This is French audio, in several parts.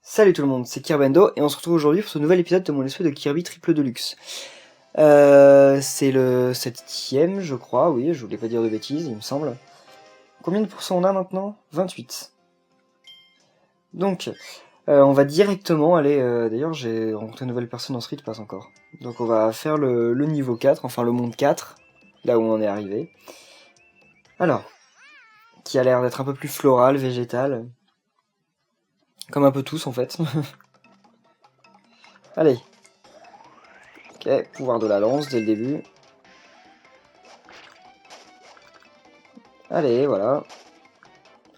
Salut tout le monde, c'est Kirbendo et on se retrouve aujourd'hui pour ce nouvel épisode de mon let's play de Kirby Triple Deluxe. C'est le 7ème je crois, oui, je voulais pas dire de bêtises, il me semble. Combien de pourcents on a maintenant? 28. Donc, on va directement aller... D'ailleurs j'ai rencontré une nouvelle personne dans Street Pass encore. Donc on va faire le niveau 4, enfin le monde 4, là où on en est arrivé. Alors, qui a l'air d'être un peu plus floral, végétal. Comme un peu tous en fait. Allez. Ok, pouvoir de la lance dès le début. Allez, voilà.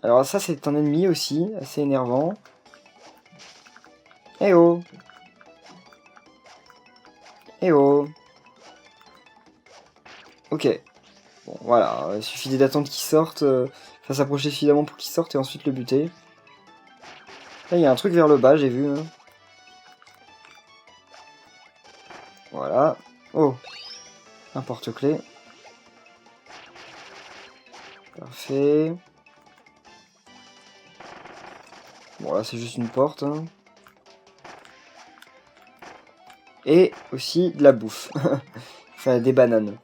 Alors ça c'est un ennemi aussi, assez énervant. Eh oh! Eh oh! Ok. Bon, voilà, il suffit d'attendre qu'il sorte, enfin s'approcher suffisamment pour qu'il sorte et ensuite le buter. Là il y a un truc vers le bas, j'ai vu. Hein. Voilà. Oh! Un porte-clés. Parfait. Bon là c'est juste une porte. Hein. Et aussi de la bouffe. Enfin des bananes.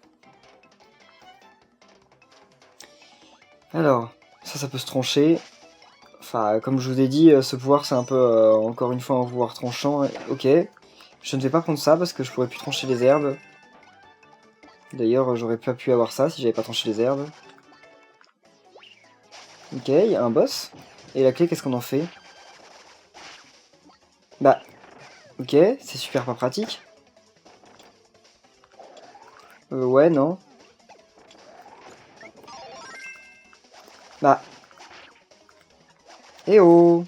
Alors, ça peut se trancher. Enfin, comme je vous ai dit, ce pouvoir c'est un peu, encore une fois, un pouvoir tranchant. Ok. Je ne vais pas prendre ça parce que je pourrais plus trancher les herbes. D'ailleurs, j'aurais pas pu avoir ça si j'avais pas tranché les herbes. Ok, il y a un boss. Et la clé, qu'est-ce qu'on en fait? Bah, ok, c'est super pas pratique. Ouais, non. Bah. Eh oh!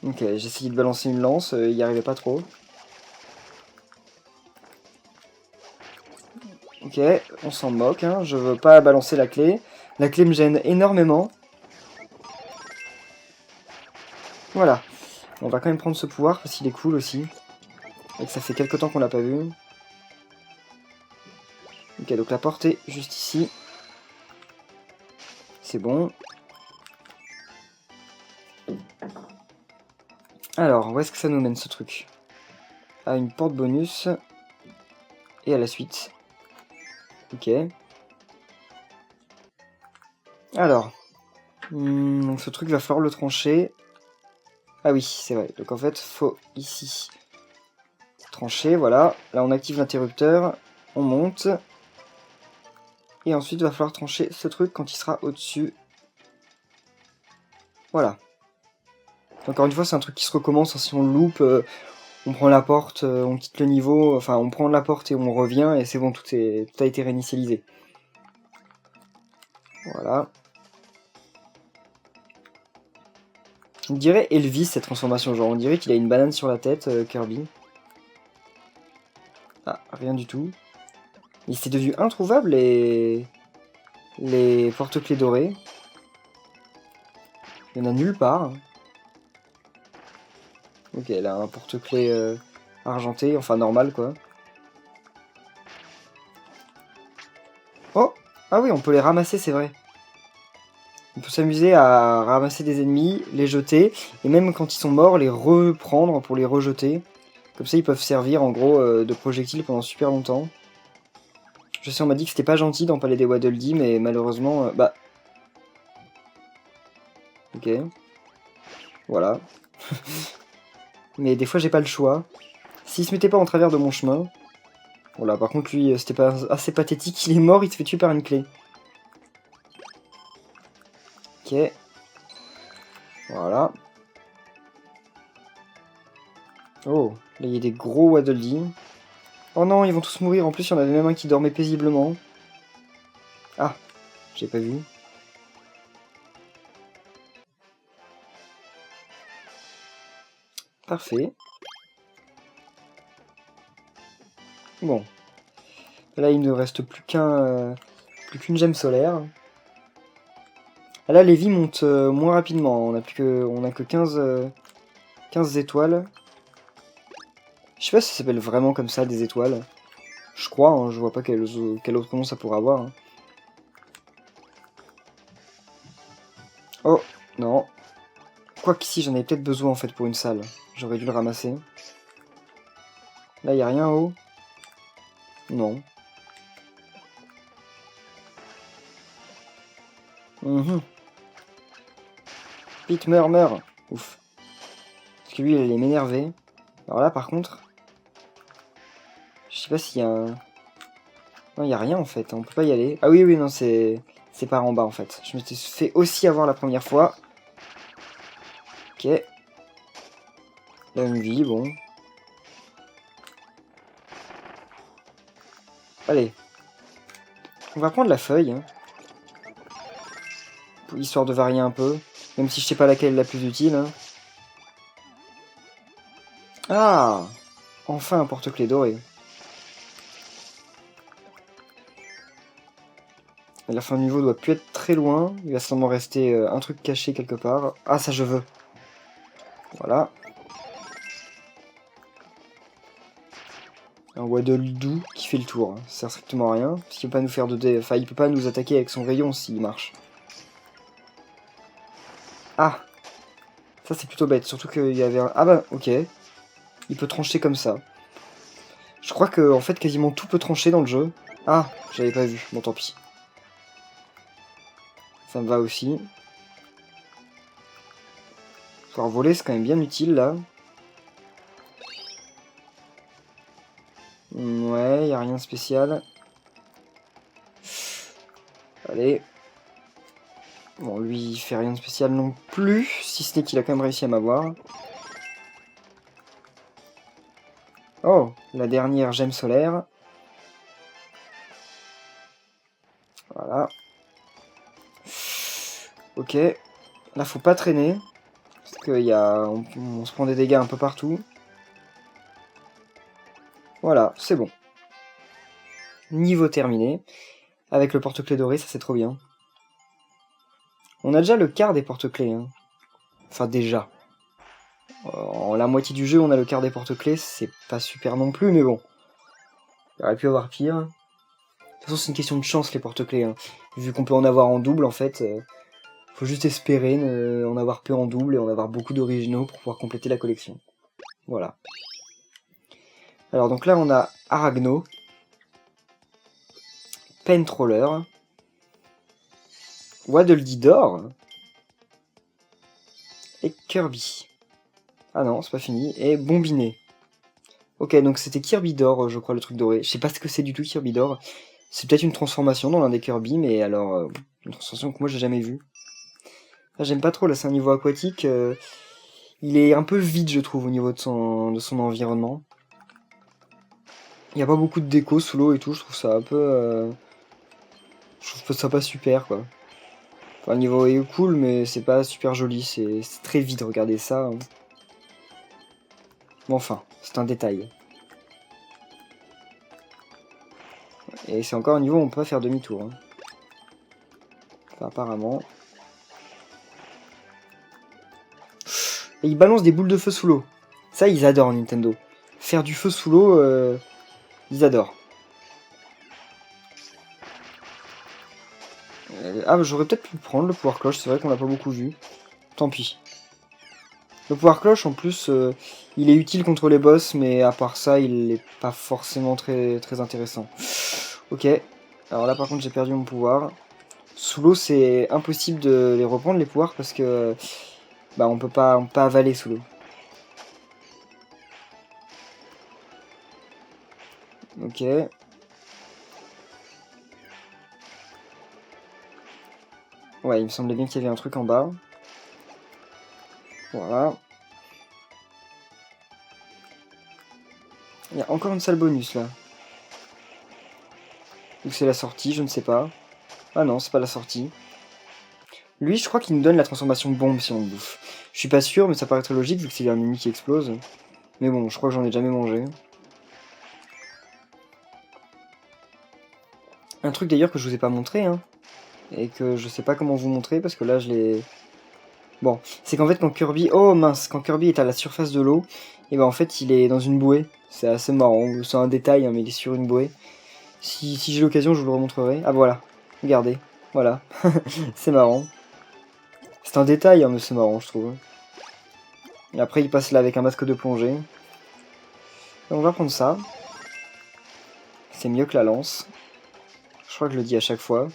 Ok, j'ai essayé de balancer une lance, il y arrivait pas trop. Ok, on s'en moque, hein, je veux pas balancer la clé. La clé me gêne énormément. Voilà. On va quand même prendre ce pouvoir parce qu'il est cool aussi. Et que ça fait quelque temps qu'on l'a pas vu. Ok, donc la porte est juste ici. C'est bon. Alors, où est-ce que ça nous mène ce truc? À une porte bonus. Et à la suite. Ok. Alors. Donc ce truc va falloir le trancher. Ah oui, c'est vrai. Donc en fait, faut ici trancher, voilà. Là, on active l'interrupteur. On monte. Et ensuite, il va falloir trancher ce truc quand il sera au-dessus. Voilà. Encore une fois, c'est un truc qui se recommence. Si on loupe, on prend la porte, on quitte le niveau. Enfin, on prend la porte et on revient. Et c'est bon, tout a été réinitialisé. Voilà. On dirait Elvis, cette transformation. Genre, on dirait qu'il a une banane sur la tête, Kirby. Ah, rien du tout. Il s'est devenu introuvable les porte-clés dorés. Il y en a nulle part. Ok, elle a un porte-clés argenté, enfin normal quoi. Oh! Ah oui, on peut les ramasser, c'est vrai. On peut s'amuser à ramasser des ennemis, les jeter, et même quand ils sont morts, les reprendre pour les rejeter. Comme ça, ils peuvent servir en gros de projectiles pendant super longtemps. Je sais, on m'a dit que c'était pas gentil dans Palais des Waddle Dee, mais malheureusement, bah... Ok. Voilà. Mais des fois, j'ai pas le choix. S'il se mettait pas en travers de mon chemin... Voilà, par contre, lui, c'était pas assez pathétique. Il est mort, il se fait tuer par une clé. Ok. Voilà. Oh, là, il y a des gros Waddle Dee. Oh non, ils vont tous mourir. En plus, il y en avait même un qui dormait paisiblement. Ah, j'ai pas vu. Parfait. Bon. Là, il ne reste plus plus qu'une gemme solaire. Ah, là, les vies montent moins rapidement. On a que 15 étoiles. Je sais pas si ça s'appelle vraiment comme ça, des étoiles. Je crois, hein, je vois pas quel autre nom ça pourrait avoir. Hein. Oh, non. crois qu'ici j'en avais peut-être besoin en fait pour une salle. J'aurais dû le ramasser. Là, y a rien en haut? Non. Pete, meurs. Ouf. Parce que lui, il allait m'énerver. Alors là, par contre... Je sais pas s'il y a un... Non, il y a rien en fait. On peut pas y aller. Ah oui, non, c'est par en bas en fait. Je me suis fait aussi avoir la première fois. Ok. Là, une vie, bon. Allez. On va prendre la feuille. Hein. Histoire de varier un peu. Même si je sais pas laquelle est la plus utile. Hein. Ah! Enfin un porte-clés doré. La fin du niveau doit plus être très loin. Il va seulement rester un truc caché quelque part. Ah, ça je veux. Voilà. Un Waddle Doo qui fait le tour. Ça sert strictement à rien. Parce qu'il peut pas nous faire de dé... Enfin, il peut pas nous attaquer avec son rayon s'il marche. Ah! Ça c'est plutôt bête. Surtout qu'il y avait un... Ah bah, ok. Il peut trancher comme ça. Je crois que en fait quasiment tout peut trancher dans le jeu. Ah, j'avais pas vu. Bon, tant pis. Ça me va aussi. Pouvoir voler, c'est quand même bien utile, là. Ouais, y a rien de spécial. Allez. Bon, lui, il fait rien de spécial non plus, si ce n'est qu'il a quand même réussi à m'avoir. Oh, la dernière gemme solaire. Voilà. Ok. Là, faut pas traîner. Parce que on se prend des dégâts un peu partout. Voilà, c'est bon. Niveau terminé. Avec le porte-clés doré, ça c'est trop bien. On a déjà le quart des porte-clés. Hein. Enfin, déjà. En la moitié du jeu, on a le quart des porte-clés. C'est pas super non plus, mais bon. Il aurait pu avoir pire. De toute façon, c'est une question de chance, les porte-clés. Hein. Vu qu'on peut en avoir en double, en fait... faut juste espérer en avoir peu en double et en avoir beaucoup d'originaux pour pouvoir compléter la collection. Voilà. Alors donc là on a Aragno, Pentroller, Waddle-Dee-Dor et Kirby. Ah non, c'est pas fini. Et Bombiné. Ok, donc c'était Kirby d'or, je crois, le truc doré. Je sais pas ce que c'est du tout Kirby d'or. C'est peut-être une transformation dans l'un des Kirby, mais alors... une transformation que moi j'ai jamais vue. Là j'aime pas trop, là c'est un niveau aquatique. Il est un peu vide, je trouve, au niveau de son environnement. Il n'y a pas beaucoup de déco sous l'eau et tout, je trouve ça un peu... Je trouve ça pas super, quoi. Enfin, le niveau est cool, mais c'est pas super joli, c'est très vide, regardez ça. Hein. Bon, enfin, c'est un détail. Et c'est encore un niveau où on peut pas faire demi-tour. Hein. Enfin, apparemment. Et ils balancent des boules de feu sous l'eau. Ça, ils adorent, Nintendo. Faire du feu sous l'eau, ils adorent. Ah, j'aurais peut-être pu le prendre, le pouvoir cloche, c'est vrai qu'on l'a pas beaucoup vu. Tant pis. Le pouvoir cloche, en plus, il est utile contre les boss, mais à part ça, il est pas forcément très intéressant. Ok. Alors là, par contre, j'ai perdu mon pouvoir. Sous l'eau, c'est impossible de les reprendre, les pouvoirs, parce que... Bah, on peut pas avaler sous l'eau. Ok. Ouais, il me semblait bien qu'il y avait un truc en bas. Voilà. Il y a encore une salle bonus, là. Ou c'est la sortie, je ne sais pas. Ah non, c'est pas la sortie. Lui, je crois qu'il nous donne la transformation bombe si on le bouffe. Je suis pas sûr, mais ça paraît très logique vu que c'est un ennemi qui explose. Mais bon, je crois que j'en ai jamais mangé. Un truc d'ailleurs que je vous ai pas montré, hein. Et que je sais pas comment vous montrer parce que là je l'ai... Bon, c'est qu'en fait quand Kirby... Oh mince, quand Kirby est à la surface de l'eau, et ben en fait il est dans une bouée. C'est assez marrant, c'est un détail, hein, mais il est sur une bouée. Si j'ai l'occasion, je vous le remontrerai. Ah voilà, regardez, voilà. C'est marrant. C'est un détail, hein, mais c'est marrant, je trouve. Et après il passe là avec un masque de plongée. Et on va prendre ça. C'est mieux que la lance. Je crois que je le dis à chaque fois.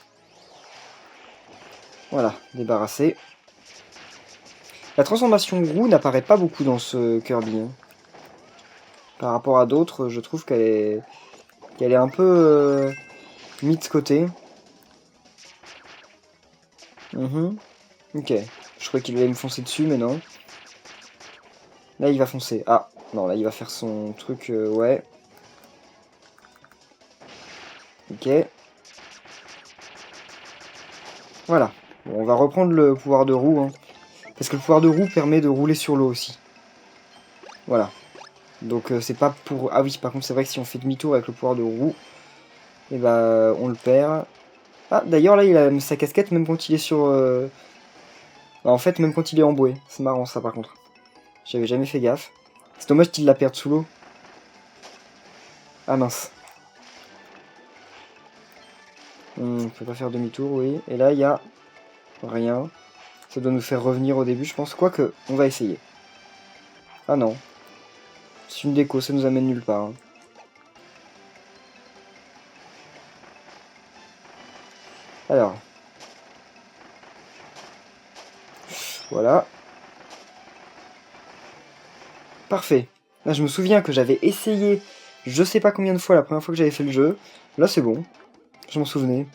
Voilà, débarrassé. La transformation roue n'apparaît pas beaucoup dans ce Kirby. Hein. Par rapport à d'autres, je trouve qu'elle est un peu mise de côté. Ok. Je croyais qu'il allait me foncer dessus, mais non. Là, il va foncer. Ah, non, là, il va faire son truc, ouais. Ok. Voilà. Bon, on va reprendre le pouvoir de roue. Hein. Parce que le pouvoir de roue permet de rouler sur l'eau aussi. Voilà. Donc, c'est pas pour... Ah oui, par contre, c'est vrai que si on fait demi-tour avec le pouvoir de roue, et bah, on le perd. Ah, d'ailleurs, là, il a sa casquette même quand il est sur... Bah, en fait, même quand il est en bouée. C'est marrant, ça, par contre. J'avais jamais fait gaffe. C'est dommage qu'il la perde sous l'eau. Ah, mince. On peut pas faire demi-tour, oui. Et là, il y a rien. Ça doit nous faire revenir au début, je pense. Quoique, on va essayer. Ah non. C'est une déco, ça nous amène nulle part. Hein. Alors. Voilà. Parfait. Là, je me souviens que j'avais essayé je sais pas combien de fois la première fois que j'avais fait le jeu. Là, c'est bon. Je m'en souvenais.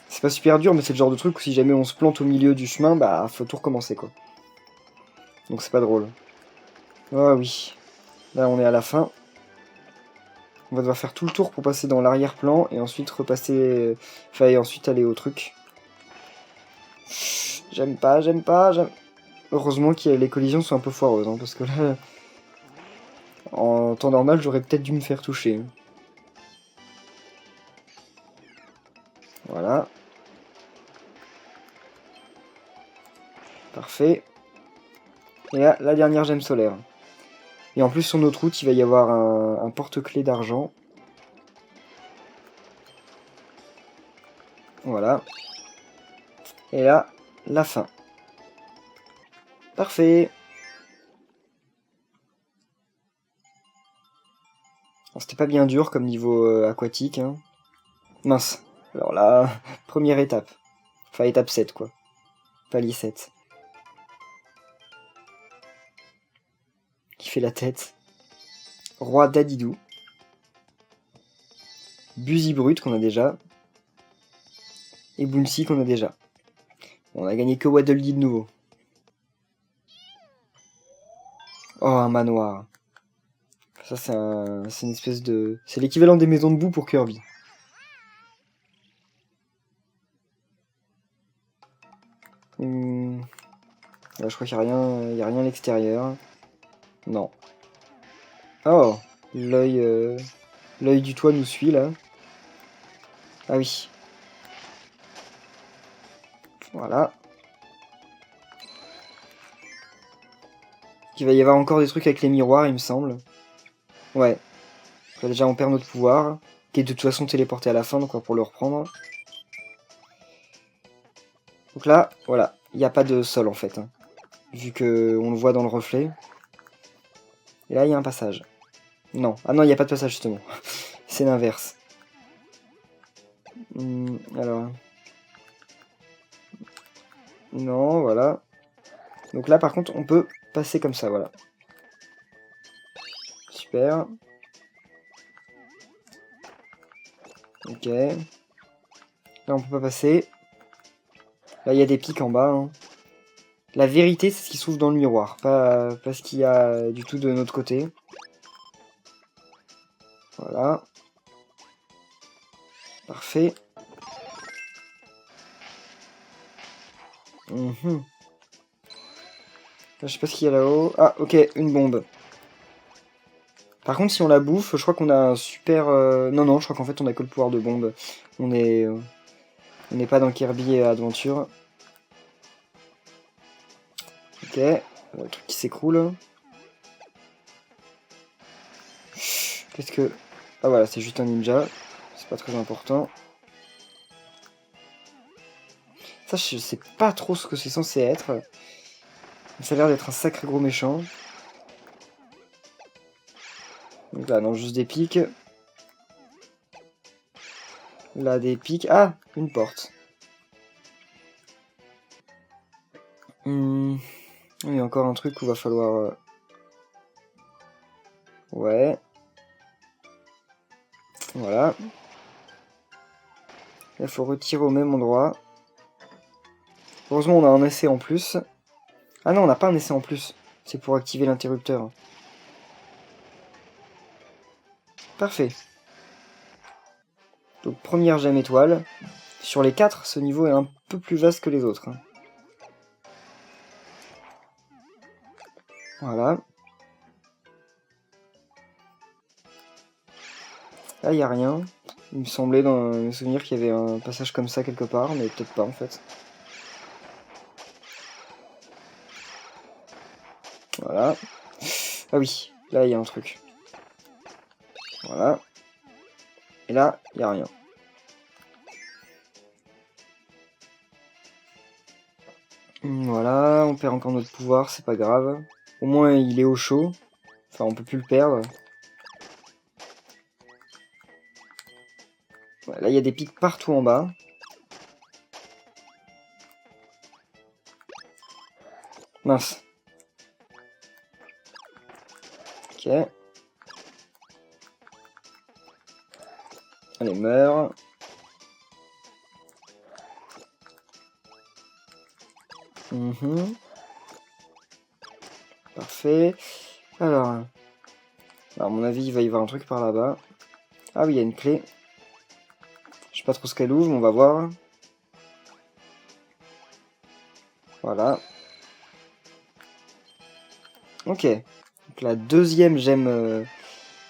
C'est pas super dur, mais c'est le genre de truc où si jamais on se plante au milieu du chemin, bah, faut tout recommencer, quoi. Donc c'est pas drôle. Ah oui. Là, on est à la fin. On va devoir faire tout le tour pour passer dans l'arrière-plan et ensuite repasser... Enfin, et ensuite aller au truc. J'aime pas, j'aime pas, j'aime... Heureusement que les collisions sont un peu foireuses, hein, parce que là... En temps normal, j'aurais peut-être dû me faire toucher. Voilà. Parfait. Et là, la dernière gemme solaire. Et en plus, sur notre route, il va y avoir un porte-clés d'argent. Voilà. Et là, la fin. Parfait. C'était pas bien dur comme niveau aquatique. Hein. Mince. Alors là, première étape. Enfin, étape 7, quoi. Palier 7. Qui fait la tête. Roi Dadidou. Buzy Brut qu'on a déjà. Et Bouncy qu'on a déjà. On a gagné que Waddle Dee de nouveau. Oh, un manoir. Ça, c'est une espèce de... C'est l'équivalent des maisons de boue pour Kirby. Là, je crois qu'il n'y a rien à l'extérieur. Non. Oh, l'œil du toit nous suit, là. Ah oui. Voilà. Il va y avoir encore des trucs avec les miroirs, il me semble. Ouais. Là, déjà, on perd notre pouvoir, qui est de toute façon téléporté à la fin, donc on va pour le reprendre. Donc là, voilà. Il n'y a pas de sol, en fait. Hein, vu qu'on le voit dans le reflet. Et là, il y a un passage. Non. Ah non, il n'y a pas de passage, justement. C'est l'inverse. Alors... Non, voilà. Donc là, par contre, on peut passer comme ça, voilà. Super. Ok. Là, on peut pas passer. Là, il y a des pics en bas. Hein. La vérité, c'est ce qui se trouve dans le miroir, pas ce qu'il y a du tout de notre côté. Voilà. Parfait. Là, je sais pas ce qu'il y a là-haut. Ah, ok, une bombe. Par contre, si on la bouffe, je crois qu'on a un super... Non, non, je crois qu'en fait, on a que le pouvoir de bombe. On n'est pas dans Kirby Adventure. Ok. Le truc qui s'écroule. Qu'est-ce que... Ah voilà, c'est juste un ninja. C'est pas très important. Ça, je sais pas trop ce que c'est censé être. Ça a l'air d'être un sacré gros méchant. Donc là, non, juste des pics. Là, des pics. Ah, une porte. Il y a encore un truc où va falloir... Ouais. Voilà. Il faut retirer au même endroit. Heureusement, on a un essai en plus. Ah non, on n'a pas un essai en plus. C'est pour activer l'interrupteur. Parfait. Donc, première gemme étoile. Sur les 4, ce niveau est un peu plus vaste que les autres. Voilà. Là, il n'y a rien. Il me semblait dans mes souvenirs qu'il y avait un passage comme ça quelque part, mais peut-être pas en fait. Voilà. Ah oui, là il y a un truc. Voilà. Et là, il n'y a rien. Voilà, on perd encore notre pouvoir, c'est pas grave. Au moins il est au chaud. Enfin, on peut plus le perdre. Ouais, là, il y a des pics partout en bas. Mince. Ok. Allez, meurs. Parfait. Alors, à mon avis, il va y avoir un truc par là-bas. Ah oui, il y a une clé. Je sais pas trop ce qu'elle ouvre, mais on va voir. Voilà. Ok. Donc la deuxième gemme,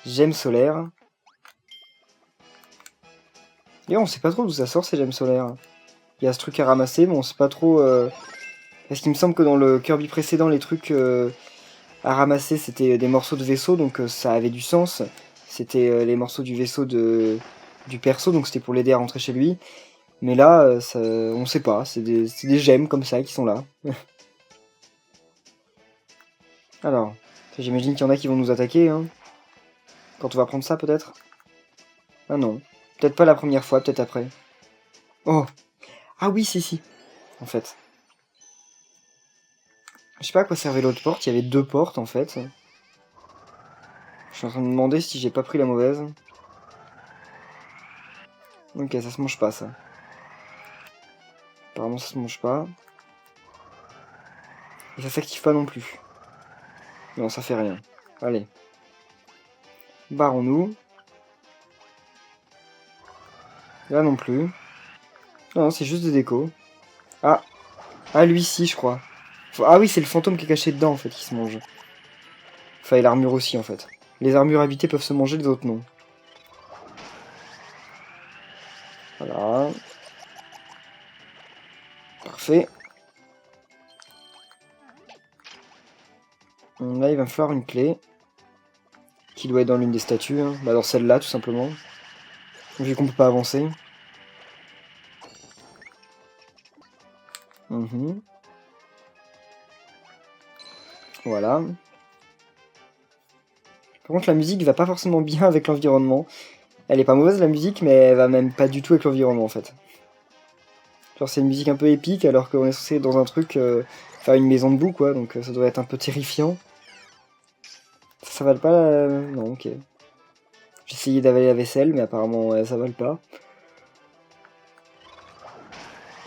gemme solaire. Et on sait pas trop d'où ça sort ces gemmes solaires. Il y a ce truc à ramasser, mais on sait pas trop... Parce qu'il me semble que dans le Kirby précédent, les trucs à ramasser, c'était des morceaux de vaisseau, donc ça avait du sens. C'était les morceaux du vaisseau du perso, donc c'était pour l'aider à rentrer chez lui. Mais là, on sait pas, c'est des gemmes comme ça qui sont là. Alors, j'imagine qu'il y en a qui vont nous attaquer, hein. Quand on va prendre ça, peut-être. Ah non. Peut-être pas la première fois, peut-être après. Oh. Ah oui, si. En fait. Je sais pas à quoi servait l'autre porte, il y avait 2 portes, en fait. Je suis en train de me demander si j'ai pas pris la mauvaise. Ok, ça se mange pas, ça. Apparemment, ça se mange pas. Et ça s'active pas non plus. Non, ça fait rien. Allez. Barrons-nous. Là non plus. Non, c'est juste des décos. Ah. Ah, lui, si, je crois. Ah oui, c'est le fantôme qui est caché dedans, en fait, qui se mange. Enfin, et l'armure aussi, en fait. Les armures habitées peuvent se manger, les autres non. Voilà. Parfait. Là, il va me falloir une clé. Qui doit être dans l'une des statues. Hein. Bah, dans celle-là, tout simplement. Vu qu'on peut pas avancer. Voilà. Par contre, la musique va pas forcément bien avec l'environnement. Elle est pas mauvaise, la musique, mais elle va même pas du tout avec l'environnement, en fait. Genre, c'est une musique un peu épique, alors qu'on est censé être dans un truc... faire une maison de boue, quoi, donc ça doit être un peu terrifiant. Ça vale pas Non, ok. J'ai essayé d'avaler la vaisselle, mais apparemment, ça vale pas.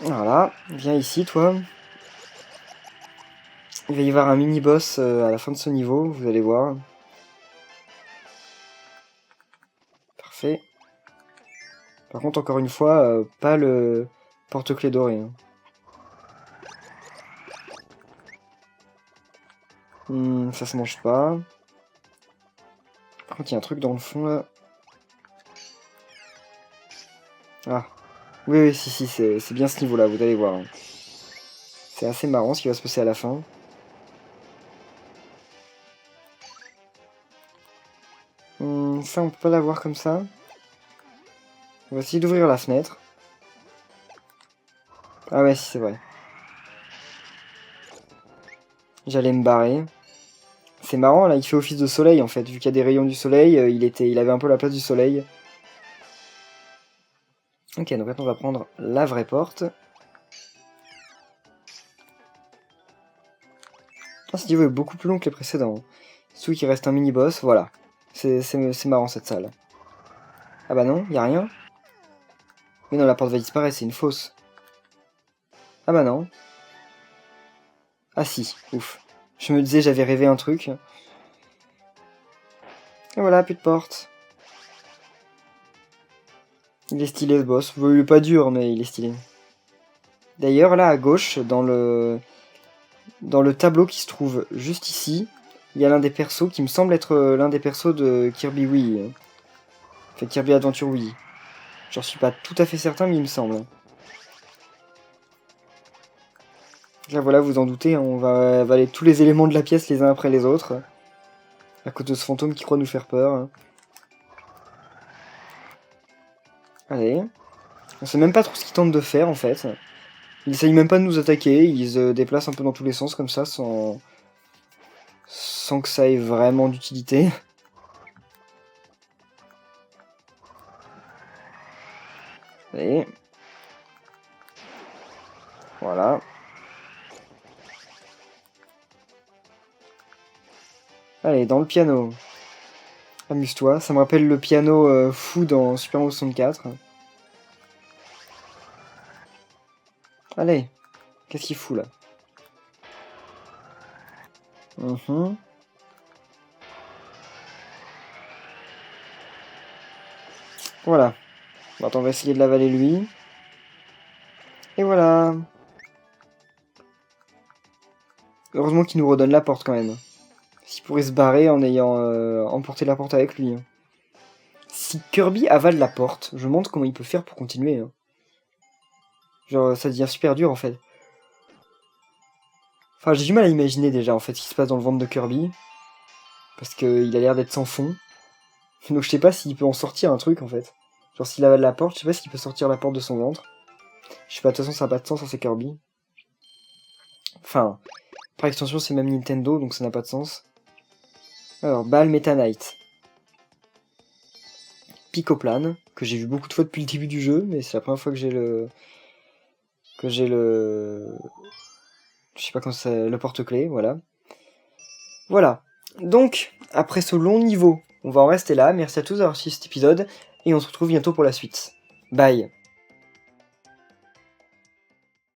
Voilà, viens ici, toi. Il va y avoir un mini-boss à la fin de ce niveau, vous allez voir. Parfait. Par contre, encore une fois, pas le porte-clés doré. Hein. Ça se mange pas. Par contre, il y a un truc dans le fond, là. Ah. Oui, si, c'est bien ce niveau-là, vous allez voir. Hein. C'est assez marrant ce qui va se passer à la fin. Ça, on peut pas l'avoir comme ça. On va essayer d'ouvrir la fenêtre. Ah ouais, si, c'est vrai. J'allais me barrer. C'est marrant, là, il fait office de soleil, en fait. Vu qu'il y a des rayons du soleil, il avait un peu la place du soleil. Ok, donc maintenant, on va prendre la vraie porte. Ah, ce niveau est beaucoup plus long que les précédents. Surtout qu'il reste un mini-boss, voilà. C'est marrant, cette salle. Ah bah non, y a rien. Mais non, la porte va disparaître, c'est une fausse. Ah bah non. Ah si, ouf. Je me disais, j'avais rêvé un truc. Et voilà, plus de porte. Il est stylé ce boss. Bon, il est pas dur, mais il est stylé. D'ailleurs, là à gauche, dans le tableau qui se trouve juste ici, il y a l'un des persos qui me semble être l'un des persos de Kirby Wii. Enfin, Kirby Adventure Wii. J'en suis pas tout à fait certain, mais il me semble. Là, voilà, vous en doutez, hein, on va avaler tous les éléments de la pièce les uns après les autres. À cause de ce fantôme qui croit nous faire peur. Allez. On sait même pas trop ce qu'il tente de faire, en fait. Il essaye même pas de nous attaquer, il se déplace un peu dans tous les sens, comme ça, sans que ça ait vraiment d'utilité. Allez. Voilà. Allez, dans le piano. Amuse-toi, ça me rappelle le piano fou dans Super Mario 64. Allez, qu'est-ce qu'il fout là? Voilà. Bon, attends, on va essayer de l'avaler lui. Et voilà. Heureusement qu'il nous redonne la porte quand même. S'il pourrait se barrer en ayant emporté la porte avec lui. Si Kirby avale la porte, je me demande comment il peut faire pour continuer. Genre, ça devient super dur en fait. Enfin, j'ai du mal à imaginer déjà en fait ce qui se passe dans le ventre de Kirby. Parce qu'il a l'air d'être sans fond. Donc je sais pas s'il peut en sortir un truc en fait. Genre s'il avale la porte, je sais pas s'il peut sortir la porte de son ventre. Je sais pas, de toute façon ça n'a pas de sens, c'est Kirby. Enfin, par extension c'est même Nintendo, donc ça n'a pas de sens. Alors, Ball Meta Knight. Picoplan, que j'ai vu beaucoup de fois depuis le début du jeu, mais c'est la première fois que j'ai le... Je sais pas comment c'est, le porte-clés, voilà. Voilà. Donc, après ce long niveau, on va en rester là. Merci à tous d'avoir suivi cet épisode, et on se retrouve bientôt pour la suite. Bye.